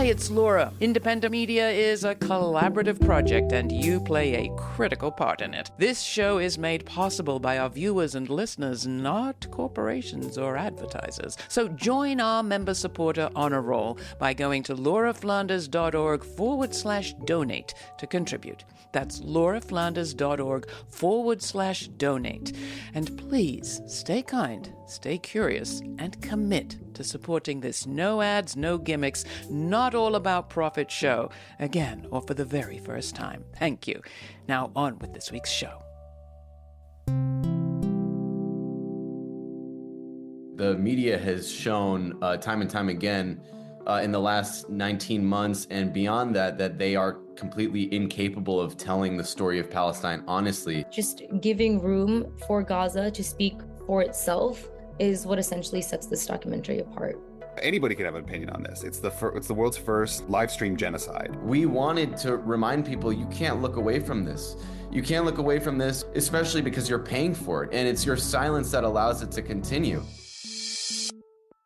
Hi, it's Laura. Independent media is a collaborative project, and you play a critical part in it. This show is made possible by our viewers and listeners, not corporations or advertisers. So join our member supporter honor roll by going to lauraflanders.org/donate to contribute. That's lauraflanders.org/donate. And please stay kind, stay curious, and commit to supporting this no ads, no gimmicks, not all about profit show, again, or for the very first time. Thank you. Now on with this week's show. The media has shown time and time again in the last 19 months and beyond that they are completely incapable of telling the story of Palestine honestly. Just giving room for Gaza to speak for itself is what essentially sets this documentary apart. Anybody can have an opinion on this. It's the world's first live stream genocide. We wanted to remind people you can't look away from this. You can't look away from this, especially because you're paying for it, and it's your silence that allows it to continue.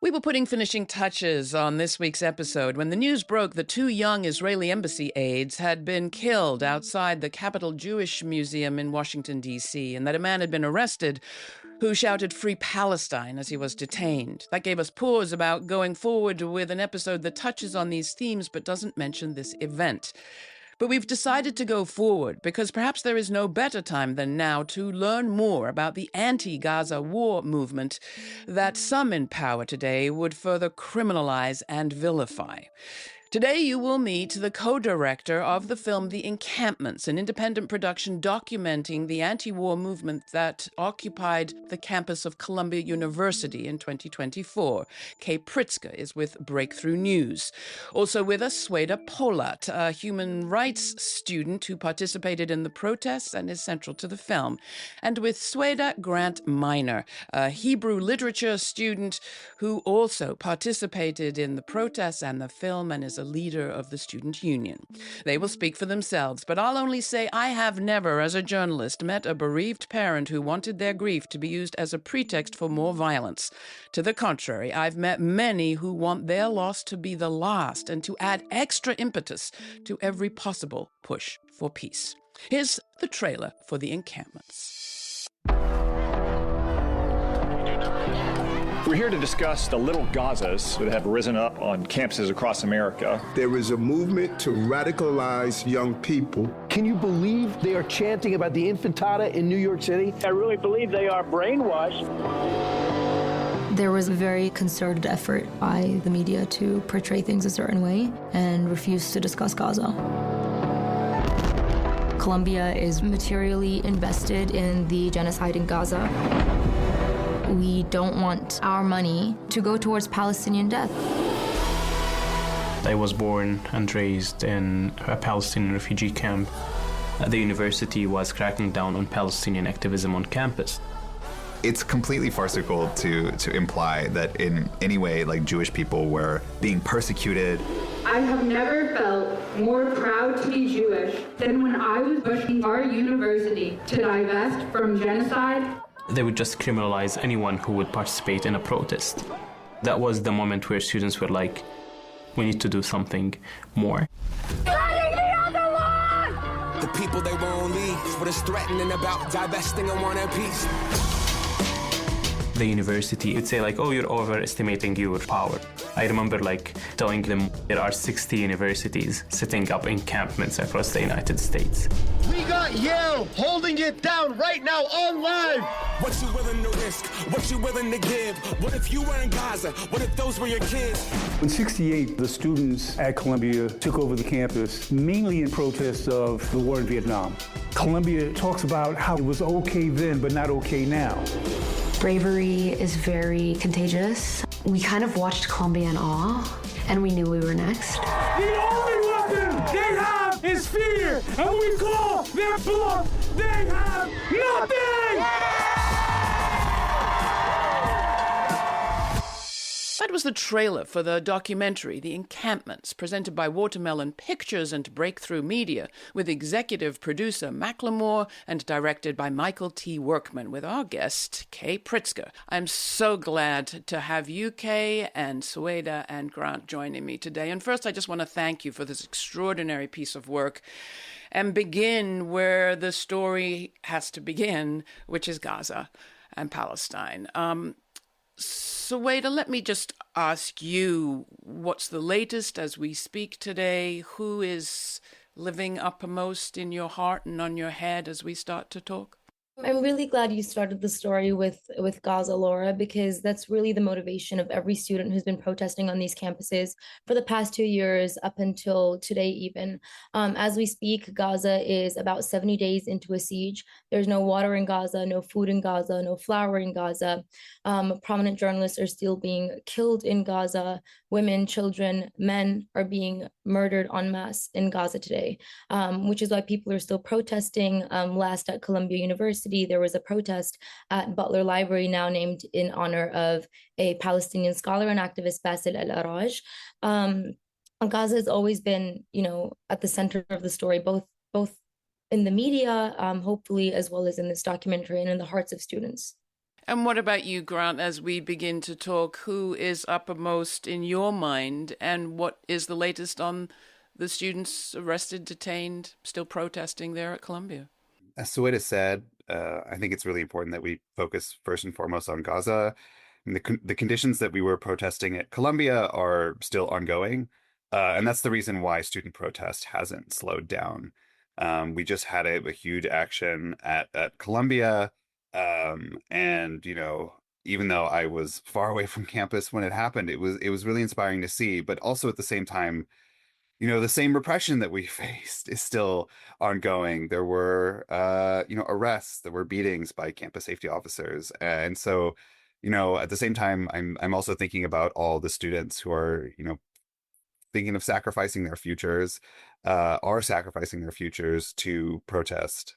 We were putting finishing touches on this week's episode when the news broke that 2 young Israeli embassy aides had been killed outside the Capital Jewish Museum in Washington, D.C., and that a man had been arrested who shouted "Free Palestine" as he was detained. That gave us pause about going forward with an episode that touches on these themes but doesn't mention this event. But we've decided to go forward because perhaps there is no better time than now to learn more about the anti-Gaza war movement that some in power today would further criminalize and vilify. Today you will meet the co-director of the film The Encampments, an independent production documenting the anti-war movement that occupied the campus of Columbia University in 2024. Kei Pritsker is with BreakThrough News. Also with us, Sueda Polat, a human rights student who participated in the protests and is central to the film. And with Sueda Grant Minor, a Hebrew literature student who also participated in the protests and the film and is a leader of the student union. They will speak for themselves, but I'll only say I have never, as a journalist, met a bereaved parent who wanted their grief to be used as a pretext for more violence. To the contrary, I've met many who want their loss to be the last and to add extra impetus to every possible push for peace. Here's the trailer for The Encampments. We're here to discuss the little Gazas that have risen up on campuses across America. There is a movement to radicalize young people. Can you believe they are chanting about the Intifada in New York City? I really believe they are brainwashed. There was a very concerted effort by the media to portray things a certain way and refuse to discuss Gaza. Columbia is materially invested in the genocide in Gaza. We don't want our money to go towards Palestinian death. I was born and raised in a Palestinian refugee camp. The university was cracking down on Palestinian activism on campus. It's completely farcical to imply that in any way, like, Jewish people were being persecuted. I have never felt more proud to be Jewish than when I was pushing our university to divest from genocide. They would just criminalize anyone who would participate in a protest. That was the moment where students were like, we need to do something more. Letting the other one! The people they won't leave, what is threatening about divesting and want a piece. The university would say like, oh, you're overestimating your power. I remember like telling them there are 60 universities setting up encampments across the United States. We got Yale holding it down right now on live. What you willing to risk? What you willing to give? What if you were in Gaza? What if those were your kids? In '68, the students at Columbia took over the campus, mainly in protest of the war in Vietnam. Columbia talks about how it was okay then, but not okay now. Bravery is very contagious. We kind of watched Columbia in awe, and we knew we were next. The only weapon they have is fear, and when we call their bluff, they have nothing! But was the trailer for the documentary, The Encampments, presented by Watermelon Pictures and Breakthrough Media, with executive producer Macklemore and directed by Michael T. Workman, with our guest, Kei Pritsker. I'm so glad to have you, Kei, and Sueda and Grant joining me today. And first, I just want to thank you for this extraordinary piece of work and begin where the story has to begin, which is Gaza and Palestine. Sueda, let me just ask you, what's the latest as we speak today? Who is living uppermost in your heart and on your head as we start to talk? I'm really glad you started the story with Gaza, Laura, because that's really the motivation of every student who's been protesting on these campuses for the past 2 years up until today even. As we speak, Gaza is about 70 days into a siege. There's no water in Gaza, no food in Gaza, no flour in Gaza. Prominent journalists are still being killed in Gaza. Women, children, men are being murdered en masse in Gaza today, which is why people are still protesting. Last at Columbia University, there was a protest at Butler Library, now named in honor of a Palestinian scholar and activist, Bassel al-Araj. Gaza has always been, at the center of the story, both in the media, hopefully, as well as in this documentary and in the hearts of students. And what about you, Grant, as we begin to talk? Who is uppermost in your mind, and what is the latest on the students arrested, detained, still protesting there at Columbia? As Sueda said, I think it's really important that we focus first and foremost on Gaza. And the conditions that we were protesting at Columbia are still ongoing. And that's the reason why student protest hasn't slowed down. We just had a huge action at Columbia. And, even though I was far away from campus when it happened, it was really inspiring to see. But also at the same time, the same repression that we faced is still ongoing. There were, arrests, there were beatings by campus safety officers. And so, at the same time, I'm also thinking about all the students who are, thinking of sacrificing their futures, are sacrificing their futures to protest.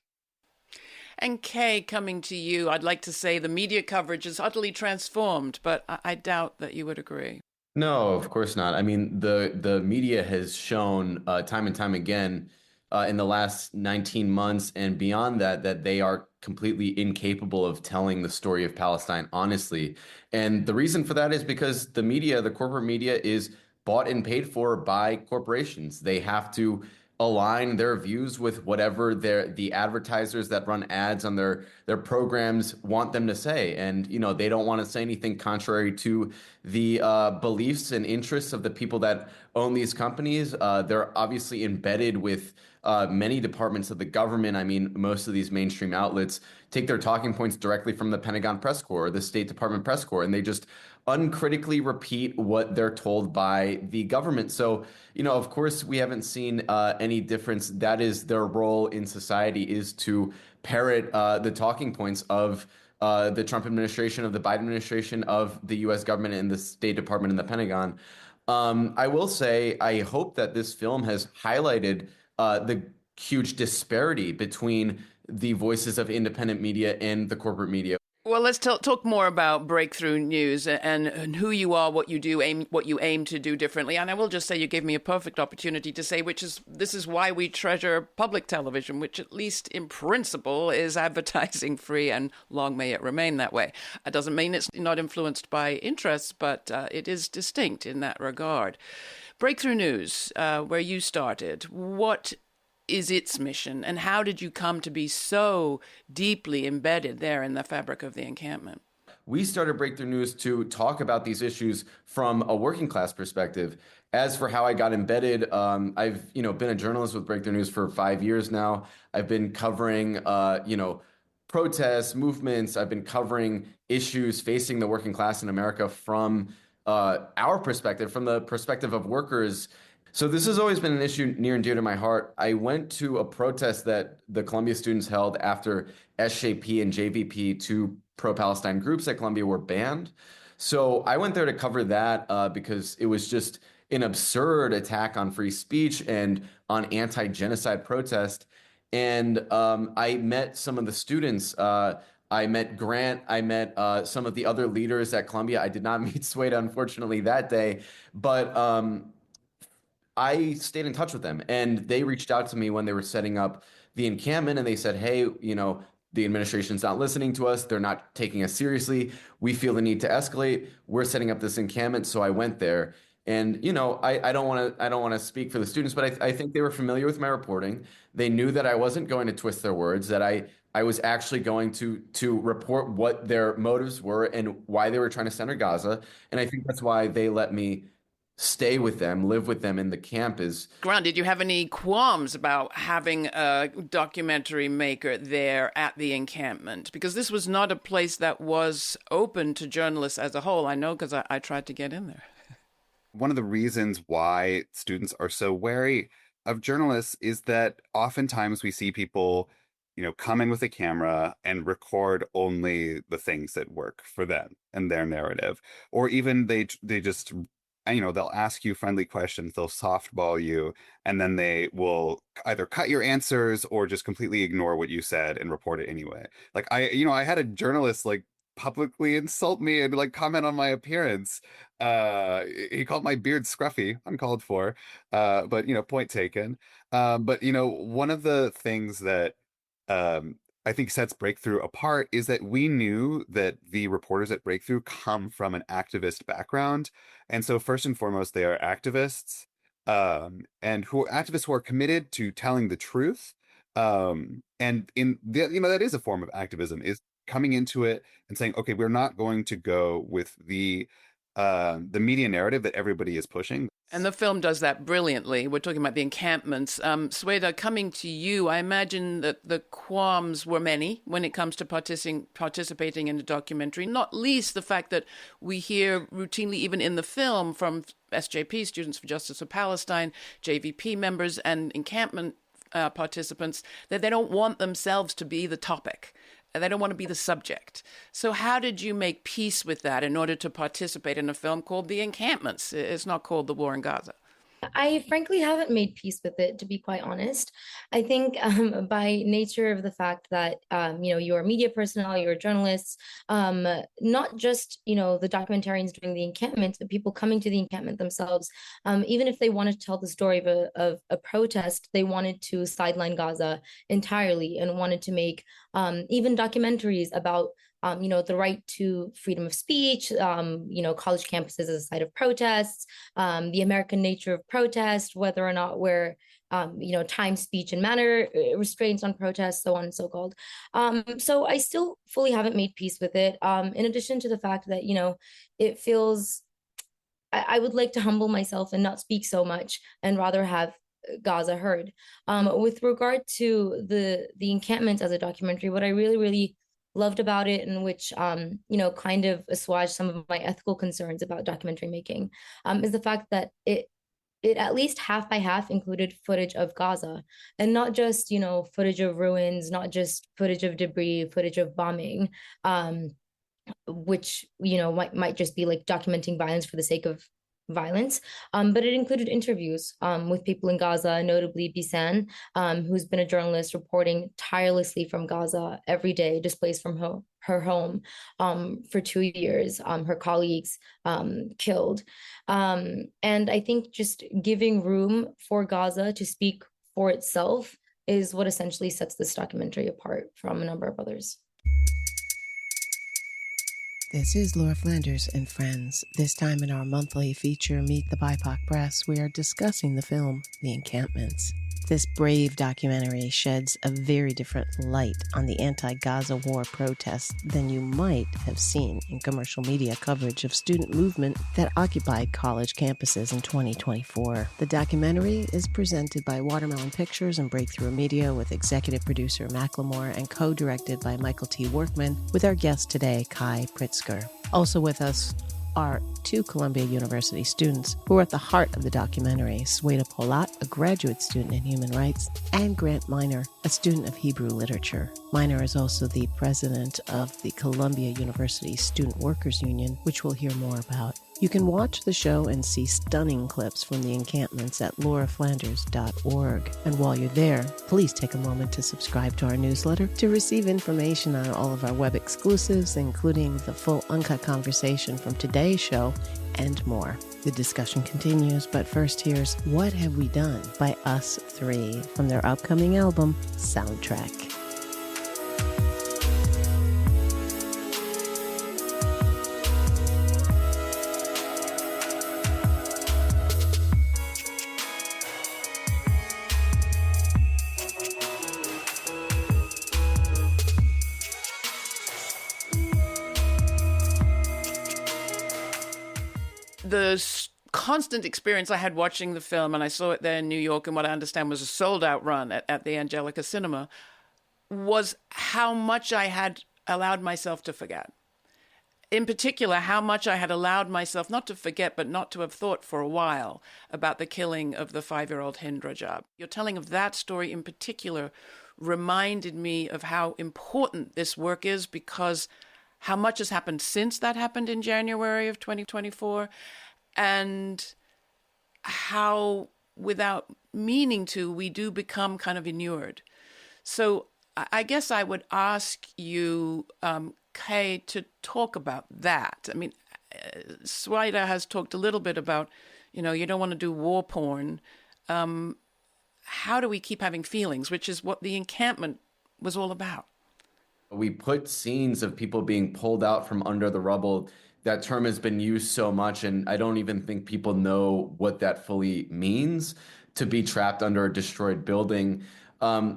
And Kei, coming to you, I'd like to say the media coverage is utterly transformed, but I doubt that you would agree. No, of course not. I mean, the media has shown time and time again in the last 19 months and beyond that they are completely incapable of telling the story of Palestine honestly. And the reason for that is because the media, the corporate media, is bought and paid for by corporations. They have to align their views with whatever the advertisers that run ads on their programs want them to say. And, they don't want to say anything contrary to the beliefs and interests of the people that own these companies. They're obviously embedded with many departments of the government. I mean, most of these mainstream outlets take their talking points directly from the Pentagon press corps or the State Department press corps, and they just uncritically repeat what they're told by the government. So, of course, we haven't seen any difference. That is their role in society, is to parrot the talking points of the Trump administration, of the Biden administration, of the U.S. government and the State Department and the Pentagon. I will say, I hope that this film has highlighted the huge disparity between the voices of independent media and the corporate media. Well, let's talk more about Breakthrough News and who you are, what you do, what you aim to do differently. And I will just say you gave me a perfect opportunity to say, this is why we treasure public television, which at least in principle is advertising free, and long may it remain that way. It doesn't mean it's not influenced by interests, but it is distinct in that regard. Breakthrough News, where you started, what is its mission, and how did you come to be so deeply embedded there in the fabric of the encampment? We started Breakthrough News to talk about these issues from a working class perspective. As for how I got embedded, I've been a journalist with Breakthrough News for 5 years now. I've been covering protests, movements. I've been covering issues facing the working class in America from our perspective, from the perspective of workers. So this has always been an issue near and dear to my heart. I went to a protest that the Columbia students held after SJP and JVP, two pro-Palestine groups at Columbia, were banned. So I went there to cover that because it was just an absurd attack on free speech and on anti-genocide protest. And I met some of the students I met Grant. I met some of the other leaders at Columbia. I did not meet Sueda, unfortunately, that day, but I stayed in touch with them, and they reached out to me when they were setting up the encampment, and they said, hey, the administration's not listening to us. They're not taking us seriously. We feel the need to escalate. We're setting up this encampment. So I went there. And, I don't want to speak for the students, but I think they were familiar with my reporting. They knew that I wasn't going to twist their words, that I was actually going to report what their motives were and why they were trying to center Gaza. And I think that's why they let me stay with them, live with them in the camp. Grant, did you have any qualms about having a documentary maker there at the encampment? Because this was not a place that was open to journalists as a whole. I know because I tried to get in there. One of the reasons why students are so wary of journalists is that oftentimes we see people, come in with a camera and record only the things that work for them and their narrative. Or even they just, they'll ask you friendly questions, they'll softball you, and then they will either cut your answers or just completely ignore what you said and report it anyway. Like I had a journalist publicly insult me and comment on my appearance. He called my beard scruffy, uncalled for, but point taken. But one of the things that I think sets BreakThrough apart is that we knew that the reporters at BreakThrough come from an activist background. And so first and foremost, they are activists, and activists who are committed to telling the truth. And that is a form of activism, is coming into it and saying, okay, we're not going to go with the media narrative that everybody is pushing. And the film does that brilliantly. We're talking about the encampments. Sueda, coming to you, I imagine that the qualms were many when it comes to participating in a documentary, not least the fact that we hear routinely, even in the film, from SJP, Students for Justice for Palestine, JVP members and encampment participants, that they don't want themselves to be the topic. They don't want to be the subject. So how did you make peace with that in order to participate in a film called The Encampments? It's not called The War in Gaza. I frankly haven't made peace with it, to be quite honest. I think by nature of the fact that, you're media personnel, you're journalists, not just, the documentarians doing the encampment, but people coming to the encampment themselves, even if they wanted to tell the story of a protest, they wanted to sideline Gaza entirely and wanted to make even documentaries about the right to freedom of speech, college campuses as a site of protests, the American nature of protest, whether or not we're, time, speech, and manner restraints on protests, so on and so called. So I still fully haven't made peace with it. In addition to the fact that, it feels, I would like to humble myself and not speak so much and rather have Gaza heard. With regard to the encampments as a documentary, what I really, really loved about it, and which kind of assuaged some of my ethical concerns about documentary making, is the fact that it at least half by half included footage of Gaza, and not just footage of ruins, not just footage of debris, footage of bombing, which might just be documenting violence for the sake of violence, but it included interviews with people in Gaza, notably Bisan, who's been a journalist reporting tirelessly from Gaza every day, displaced from her home for 2 years, her colleagues killed. And I think just giving room for Gaza to speak for itself is what essentially sets this documentary apart from a number of others. This is Laura Flanders and friends. This time in our monthly feature, Meet the BIPOC Press, we are discussing the film, The Encampments. This brave documentary sheds a very different light on the anti-Gaza war protests than you might have seen in commercial media coverage of student movement that occupied college campuses in 2024. The documentary is presented by Watermelon Pictures and BreakThrough Media with executive producer Macklemore and co-directed by Michael T. Workman with our guest today, Kei Pritsker. Also with us are two Columbia University students who are at the heart of the documentary, Sueda Polat, a graduate student in human rights, and Grant Miner, a student of Hebrew literature. Miner is also the president of the Columbia University Student Workers Union, which we'll hear more about You can watch the show and see stunning clips from the encampments at lauraflanders.org. And while you're there, please take a moment to subscribe to our newsletter to receive information on all of our web exclusives, including the full uncut conversation from today's show and more. The discussion continues, but first here's What Have We Done by Us Three from their upcoming album, Soundtrack. The constant experience I had watching the film, and I saw it there in New York, and what I understand was a sold-out run at the Angelica Cinema, was how much I had allowed myself to forget. In particular, how much I had allowed myself not to forget, but not to have thought for a while about the killing of the 5-year-old Hind Rajab. Your telling of that story in particular reminded me of how important this work is, because how much has happened since that happened in January of 2024, and how, without meaning to, we do become kind of inured. So I guess I would ask you, Kei, to talk about that. I mean, Sueda has talked a little bit about, you don't want to do war porn. How do we keep having feelings, which is what the encampment was all about? We put scenes of people being pulled out from under the rubble. That term has been used so much, and I don't even think people know what that fully means, to be trapped under a destroyed building.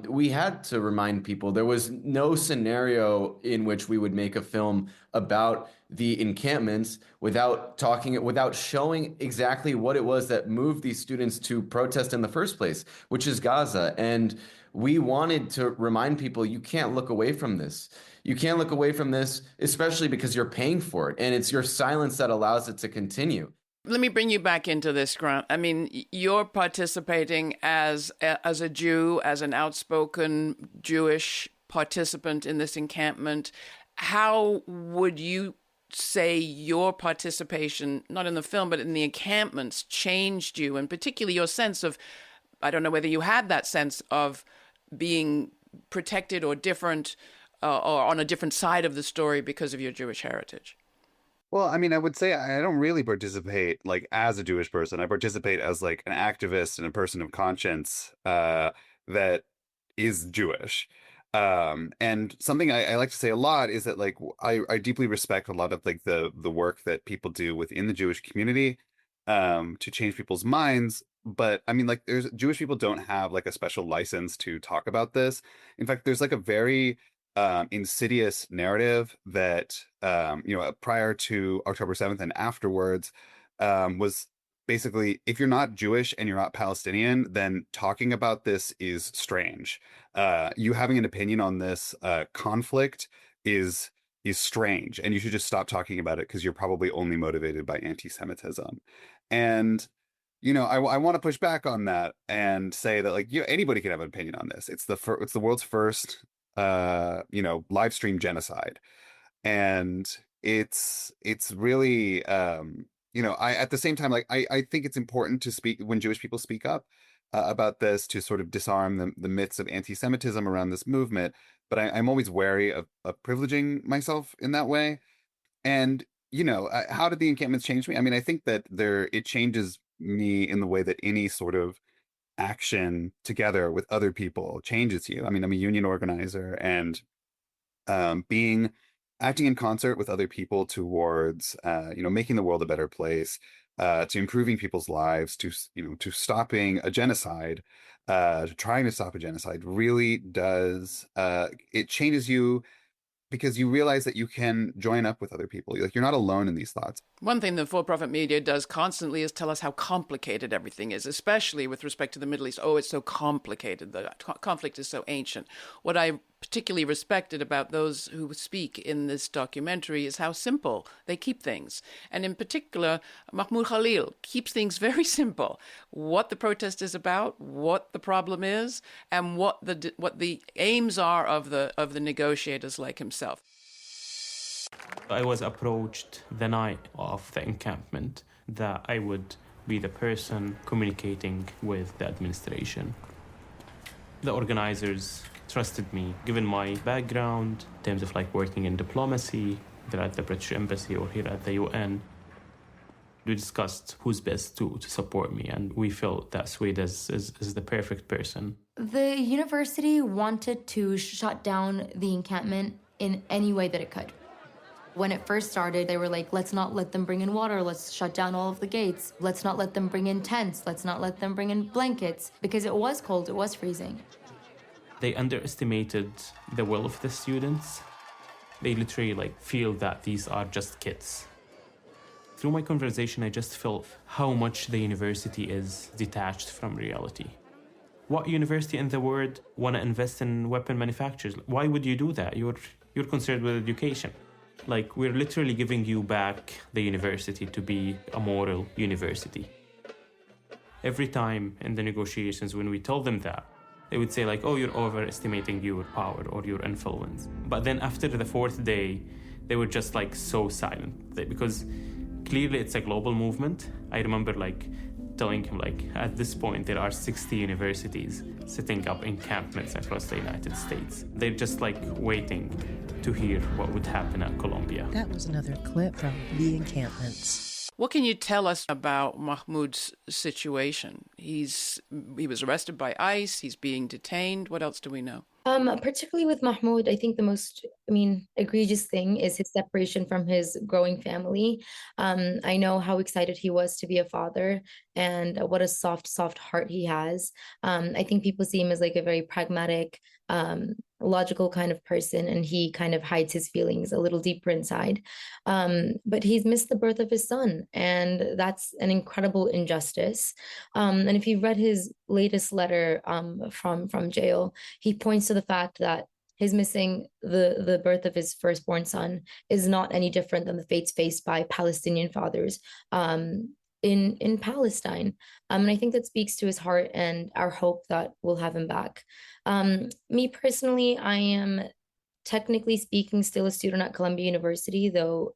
We had to remind people there was no scenario in which we would make a film about the encampments without showing exactly what it was that moved these students to protest in the first place, which is Gaza. And we wanted to remind people, you can't look away from this. You can't look away from this, especially because you're paying for it. And it's your silence that allows it to continue. Let me bring you back into this, Grant. I mean, you're participating as a Jew, as an outspoken Jewish participant in this encampment. How would you say your participation, not in the film, but in the encampments, changed you, and particularly your sense of, I don't know whether you had that sense of being protected or different or on a different side of the story because of your Jewish heritage? Well, I mean, I would say I don't really participate like as a Jewish person. I participate as like an activist and a person of conscience that is Jewish. And something I like to say a lot is that like I deeply respect a lot of like the work that people do within the Jewish community to change people's minds. But I mean, like, Jewish people don't have like a special license to talk about this. In fact, there's like a very insidious narrative that prior to October 7th and afterwards was basically, if you're not Jewish and you're not Palestinian, then talking about this is strange. You having an opinion on this conflict is strange, and you should just stop talking about it because you're probably only motivated by anti-Semitism. And I want to push back on that and say that like anybody can have an opinion on this. It's the world's first live stream genocide, and it's really I at the same time, like I think it's important to speak when Jewish people speak up about this, to sort of disarm the myths of anti-Semitism around this movement. But I'm always wary of privileging myself in that way. And how did the encampments change me? I mean, I think that it changes me in the way that any sort of action together with other people changes you. I mean, I'm a union organizer, and acting in concert with other people towards making the world a better place, to improving people's lives, to stopping a genocide, to trying to stop a genocide, really does it changes you, because you realize that you can join up with other people. Like, you're not alone in these thoughts. One thing the for-profit media does constantly is tell us how complicated everything is, especially with respect to the Middle East. Oh, it's so complicated. The conflict is so ancient. What I particularly respected about those who speak in this documentary is how simple they keep things. And in particular, Mahmoud Khalil keeps things very simple. What the protest is about, what the problem is, and what the aims are of the negotiators like himself. I was approached the night of the encampment that I would be the person communicating with the administration. The organizers trusted me, given my background in terms of like working in diplomacy, either at the British Embassy or here at the UN. We discussed who's best to support me, and we felt that Sueda is the perfect person. The university wanted to shut down the encampment in any way that it could. When it first started, they were like, let's not let them bring in water, let's shut down all of the gates, let's not let them bring in tents, let's not let them bring in blankets, because it was cold, it was freezing. They underestimated the will of the students. They literally feel that these are just kids. Through my conversation, I just felt how much the university is detached from reality. What university in the world want to invest in weapon manufacturers? Why would you do that? You're concerned with education. We're literally giving you back the university to be a moral university. Every time in the negotiations, when we tell them that, they would say oh, you're overestimating your power or your influence. But then after the fourth day, they were just so silent because clearly it's a global movement. I remember telling him at this point there are 60 universities setting up encampments across the United States. They're just waiting to hear what would happen at Columbia. That was another clip from the Encampments. What can you tell us about Mahmoud's situation? He was arrested by ICE. He's being detained. What else do we know? Particularly with Mahmoud, I think the most, egregious thing is his separation from his growing family. I know how excited he was to be a father and what a soft heart he has. I think people see him as a very pragmatic, logical kind of person, and he kind of hides his feelings a little deeper inside. But he's missed the birth of his son, and that's an incredible injustice. And if you've read his latest letter from jail, he points to the fact that his missing the birth of his firstborn son is not any different than the fates faced by Palestinian fathers in Palestine. And I think that speaks to his heart and our hope that we'll have him back. Me personally, I am technically speaking still a student at Columbia University, though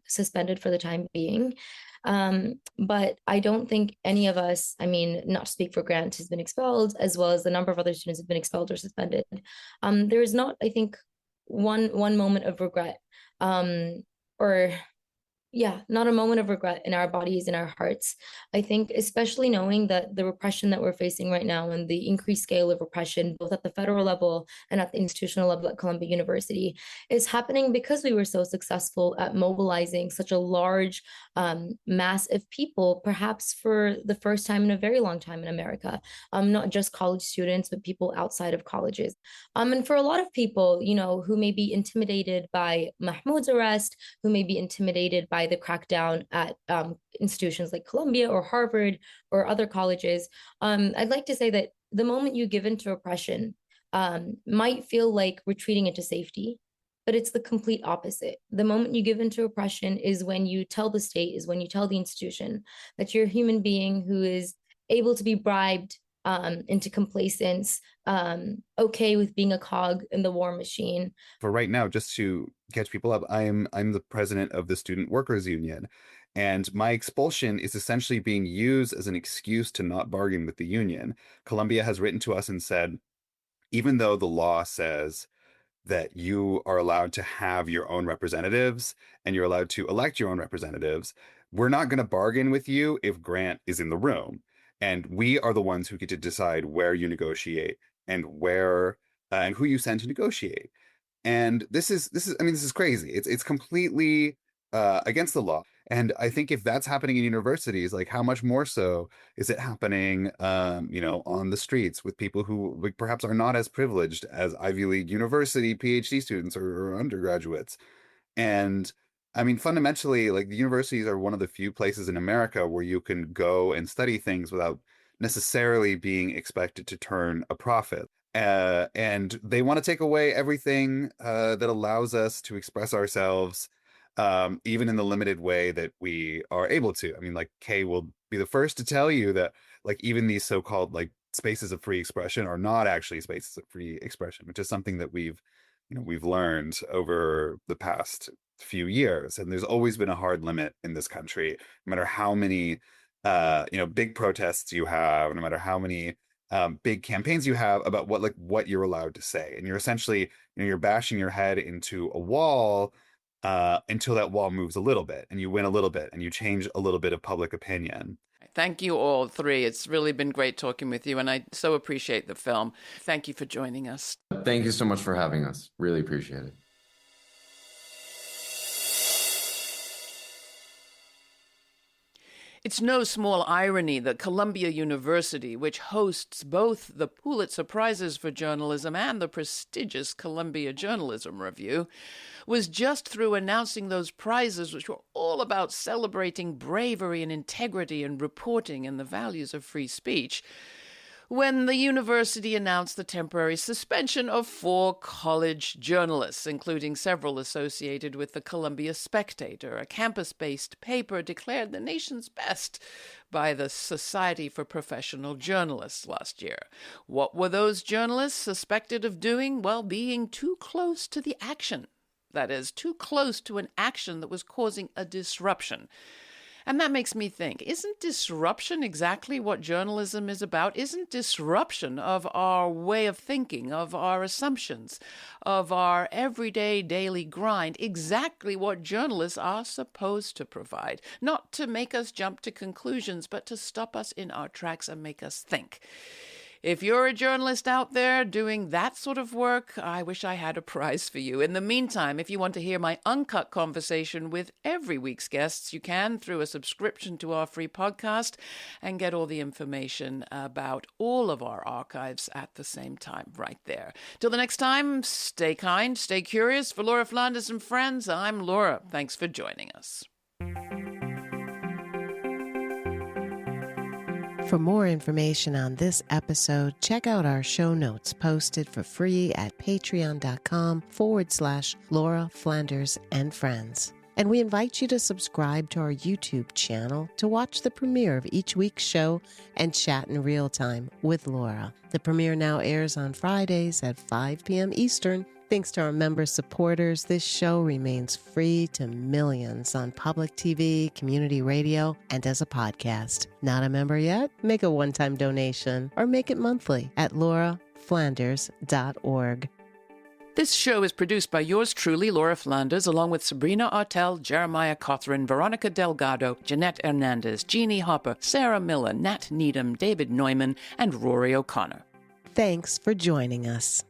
suspended for the time being. But I don't think any of us, not to speak for Grant, has been expelled, as well as the number of other students have been expelled or suspended. There is not, I think, one moment of regret, not a moment of regret in our bodies, in our hearts. I think especially knowing that the repression that we're facing right now and the increased scale of repression, both at the federal level and at the institutional level at Columbia University, is happening because we were so successful at mobilizing such a large mass of people, perhaps for the first time in a very long time in America, not just college students, but people outside of colleges. And for a lot of people, who may be intimidated by Mahmoud's arrest, who may be intimidated by the crackdown at institutions like Columbia or Harvard or other colleges, I'd like to say that the moment you give into oppression might feel like retreating into safety, but it's the complete opposite. The moment you give into oppression is when you tell the state, is when you tell the institution that you're a human being who is able to be bribed into complacence, okay with being a cog in the war machine. For right now, just to catch people up, I'm the president of the Student Workers Union, and my expulsion is essentially being used as an excuse to not bargain with the union. Columbia has written to us and said, even though the law says that you are allowed to have your own representatives and you're allowed to elect your own representatives, we're not going to bargain with you if Grant is in the room. And we are the ones who get to decide where you negotiate and where and who you send to negotiate. And this is crazy. It's completely against the law. And I think if that's happening in universities, how much more so is it happening, on the streets with people who perhaps are not as privileged as Ivy League university PhD students or undergraduates. And fundamentally, the universities are one of the few places in America where you can go and study things without necessarily being expected to turn a profit. And they want to take away everything that allows us to express ourselves, even in the limited way that we are able to. Kei will be the first to tell you that, even these so-called, spaces of free expression are not actually spaces of free expression, which is something that we've learned over the past few years. And there's always been a hard limit in this country, no matter how many big protests you have, no matter how many big campaigns you have about what you're allowed to say. And you're essentially, you're bashing your head into a wall until that wall moves a little bit, and you win a little bit, and you change a little bit of public opinion. Thank you all three. It's really been great talking with you, and I so appreciate the film. Thank you for joining us. Thank you so much for having us. Really appreciate it. It's no small irony that Columbia University, which hosts both the Pulitzer Prizes for Journalism and the prestigious Columbia Journalism Review, was just through announcing those prizes, which were all about celebrating bravery and integrity and reporting and the values of free speech, when the university announced the temporary suspension of 4 college journalists, including several associated with the Columbia Spectator, a campus-based paper declared the nation's best by the Society for Professional Journalists last year. What were those journalists suspected of doing? Well, being too close to the action. That is, too close to an action that was causing a disruption. And that makes me think, isn't disruption exactly what journalism is about? Isn't disruption of our way of thinking, of our assumptions, of our everyday daily grind exactly what journalists are supposed to provide? Not to make us jump to conclusions, but to stop us in our tracks and make us think. If you're a journalist out there doing that sort of work, I wish I had a prize for you. In the meantime, if you want to hear my uncut conversation with every week's guests, you can through a subscription to our free podcast and get all the information about all of our archives at the same time right there. Till the next time, stay kind, stay curious. For Laura Flanders and friends, I'm Laura. Thanks for joining us. For more information on this episode, check out our show notes posted for free at patreon.com/Laura Flanders and Friends. And we invite you to subscribe to our YouTube channel to watch the premiere of each week's show and chat in real time with Laura. The premiere now airs on Fridays at 5 p.m. Eastern. Thanks to our member supporters, this show remains free to millions on public TV, community radio, and as a podcast. Not a member yet? Make a one-time donation or make it monthly at lauraflanders.org. This show is produced by yours truly, Laura Flanders, along with Sabrina Artel, Jeremiah Cothran, Veronica Delgado, Jeanette Hernandez, Jeannie Hopper, Sarah Miller, Nat Needham, David Neumann, and Rory O'Connor. Thanks for joining us.